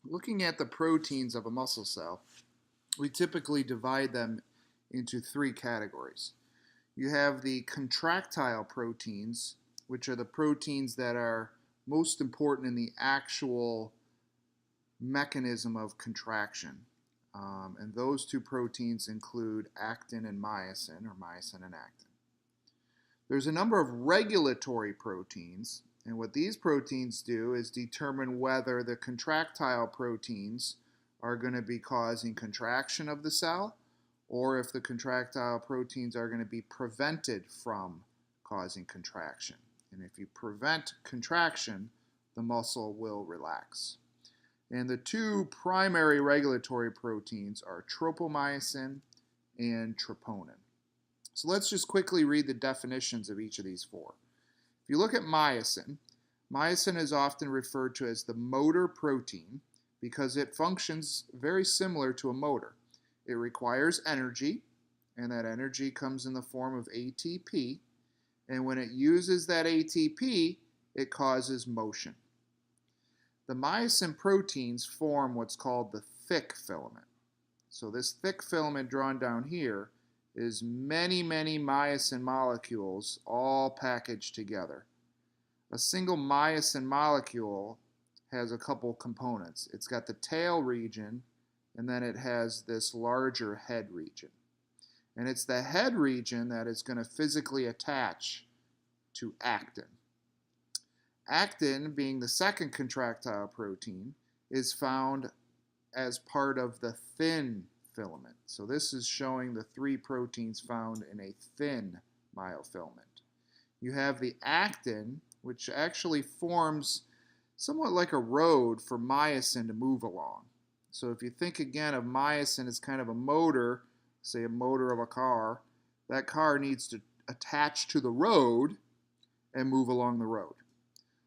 Looking at the proteins of a muscle cell, we typically divide them into three categories. You have the contractile proteins, which are the proteins that are most important in the actual mechanism of contraction. And those two proteins include actin and myosin, or myosin and actin. There's a number of regulatory proteins, and what these proteins do is determine whether the contractile proteins are going to be causing contraction of the cell, or if the contractile proteins are going to be prevented from causing contraction. And if you prevent contraction, the muscle will relax. And the two primary regulatory proteins are tropomyosin and troponin. So let's just quickly read the definitions of each of these four. If you look at myosin, myosin is often referred to as the motor protein because it functions very similar to a motor. It requires energy, and that energy comes in the form of ATP, and when it uses that ATP, it causes motion. The myosin proteins form what's called the thick filament. So this thick filament drawn down here is many myosin molecules all packaged together. A single myosin molecule has a couple components. It's got the tail region, and then it has this larger head region. And it's the head region that is going to physically attach to actin. Actin, being the second contractile protein, is found as part of the thin filament. So this is showing the three proteins found in a thin myofilament. You have the actin, which actually forms somewhat like a road for myosin to move along. So if you think again of myosin as kind of a motor, say a motor of a car, that car needs to attach to the road and move along the road.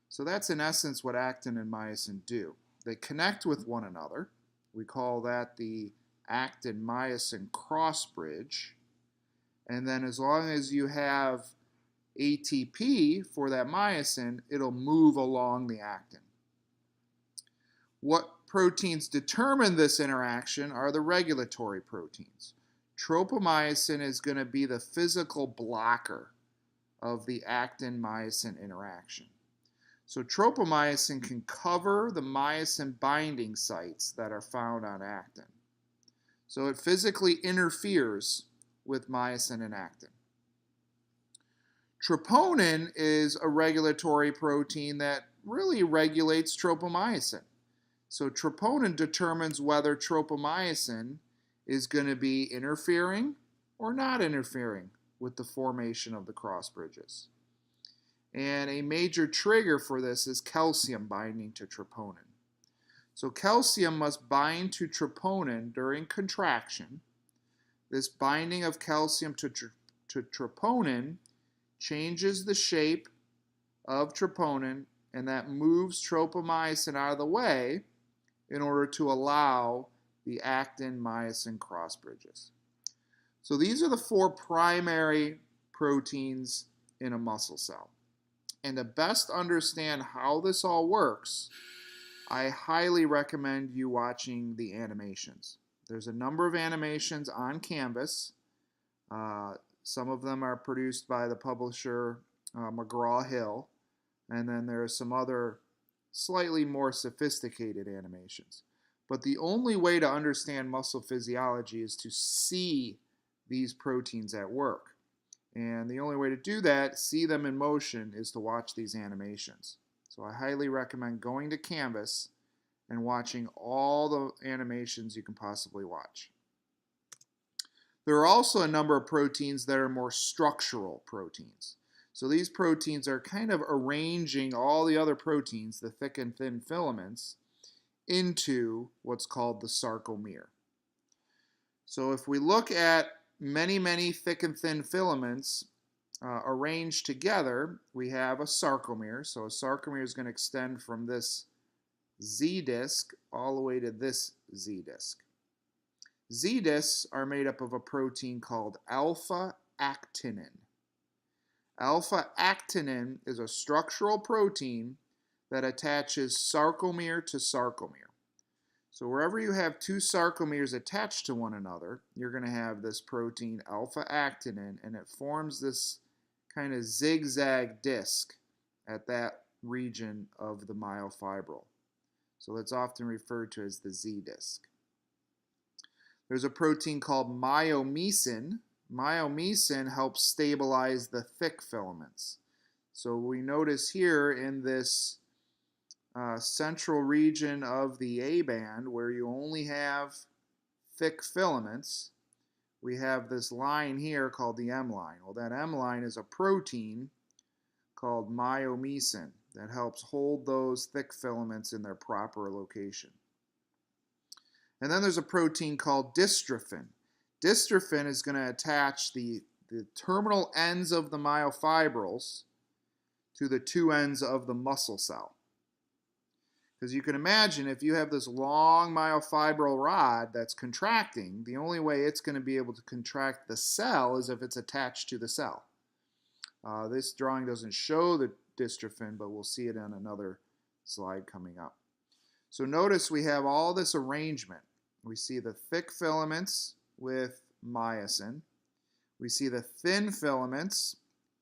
So that's in essence what actin and myosin do. They connect with one another. We call that the actin-myosin cross bridge. And then as long as you have ATP for that myosin, it'll move along the actin. What proteins determine this interaction are the regulatory proteins. Tropomyosin is going to be the physical blocker of the actin-myosin interaction. So tropomyosin can cover the myosin binding sites that are found on actin. So it physically interferes with myosin and actin. Troponin is a regulatory protein that really regulates tropomyosin. So troponin determines whether tropomyosin is going to be interfering or not interfering with the formation of the cross bridges. And a major trigger for this is calcium binding to troponin. So calcium must bind to troponin during contraction. This binding of calcium to troponin changes the shape of troponin, and that moves tropomyosin out of the way in order to allow the actin-myosin cross bridges. So these are the four primary proteins in a muscle cell. And to best understand how this all works, I highly recommend you watching the animations. There's a number of animations on Canvas. Some of them are produced by the publisher McGraw-Hill, and then there are some other slightly more sophisticated animations. But the only way to understand muscle physiology is to see these proteins at work. And the only way to do that, see them in motion, is to watch these animations. So I highly recommend going to Canvas and watching all the animations you can possibly watch. There are also a number of proteins that are more structural proteins. So these proteins are kind of arranging all the other proteins, the thick and thin filaments, into what's called the sarcomere. So if we look at many thick and thin filaments arranged together, we have a sarcomere. So a sarcomere is going to extend from this Z disc all the way to this Z disc. Z discs are made up of a protein called alpha-actinin. Alpha-actinin is a structural protein that attaches sarcomere to sarcomere. So wherever you have two sarcomeres attached to one another, you're going to have this protein alpha-actinin, and it forms this kind of zigzag disc at that region of the myofibril. So that's often referred to as the Z-disc. There's a protein called myomysin. Myomysin helps stabilize the thick filaments. So we notice here in this central region of the A band, where you only have thick filaments, we have this line here called the M line. Well, that M line is a protein called myomysin that helps hold those thick filaments in their proper location. And then there's a protein called dystrophin. Dystrophin is going to attach the terminal ends of the myofibrils to the two ends of the muscle cell. Because you can imagine, if you have this long myofibril rod that's contracting, the only way it's going to be able to contract the cell is if it's attached to the cell. This drawing doesn't show the dystrophin, but we'll see it on another slide coming up. So notice we have all this arrangement. We see the thick filaments with myosin. We see the thin filaments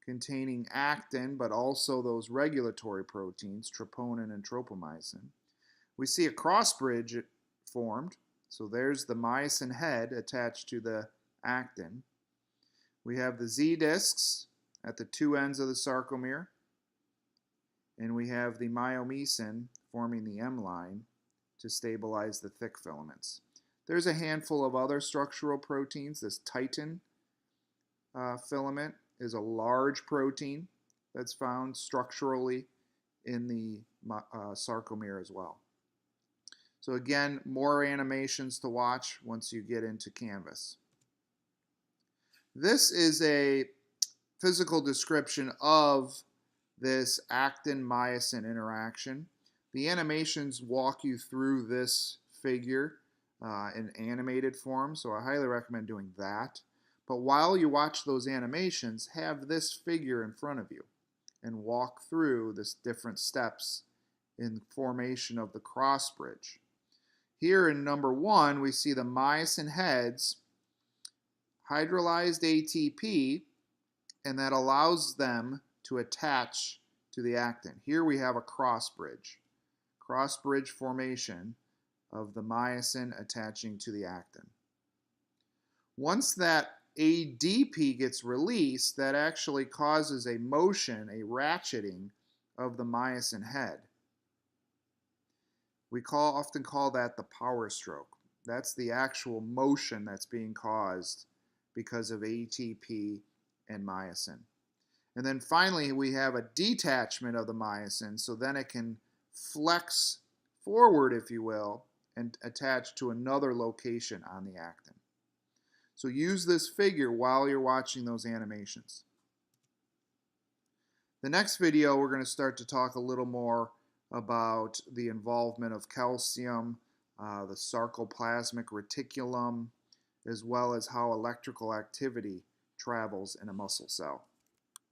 containing actin, but also those regulatory proteins, troponin and tropomyosin. We see a cross bridge formed. So there's the myosin head attached to the actin. We have the Z discs at the two ends of the sarcomere. And we have the myomysin forming the M line to stabilize the thick filaments. There's a handful of other structural proteins. This titin filament is a large protein that's found structurally in the sarcomere as well. So again, more animations to watch once you get into Canvas. This is a physical description of this actin-myosin interaction. The animations walk you through this figure in animated form, so I highly recommend doing that. But while you watch those animations, have this figure in front of you and walk through the different steps in formation of the cross bridge. Here in number 1, we see the myosin heads hydrolyzed ATP, and that allows them to attach to the actin. Here we have a cross bridge formation of the myosin attaching to the actin. Once that ADP gets released, that actually causes a motion, a ratcheting of the myosin head. We often call that the power stroke. That's the actual motion that's being caused because of ATP and myosin. And then finally, we have a detachment of the myosin, so then it can flex forward, if you will, and attach to another location on the actin. So use this figure while you're watching those animations. The next video, we're going to start to talk a little more about the involvement of calcium, the sarcoplasmic reticulum, as well as how electrical activity travels in a muscle cell.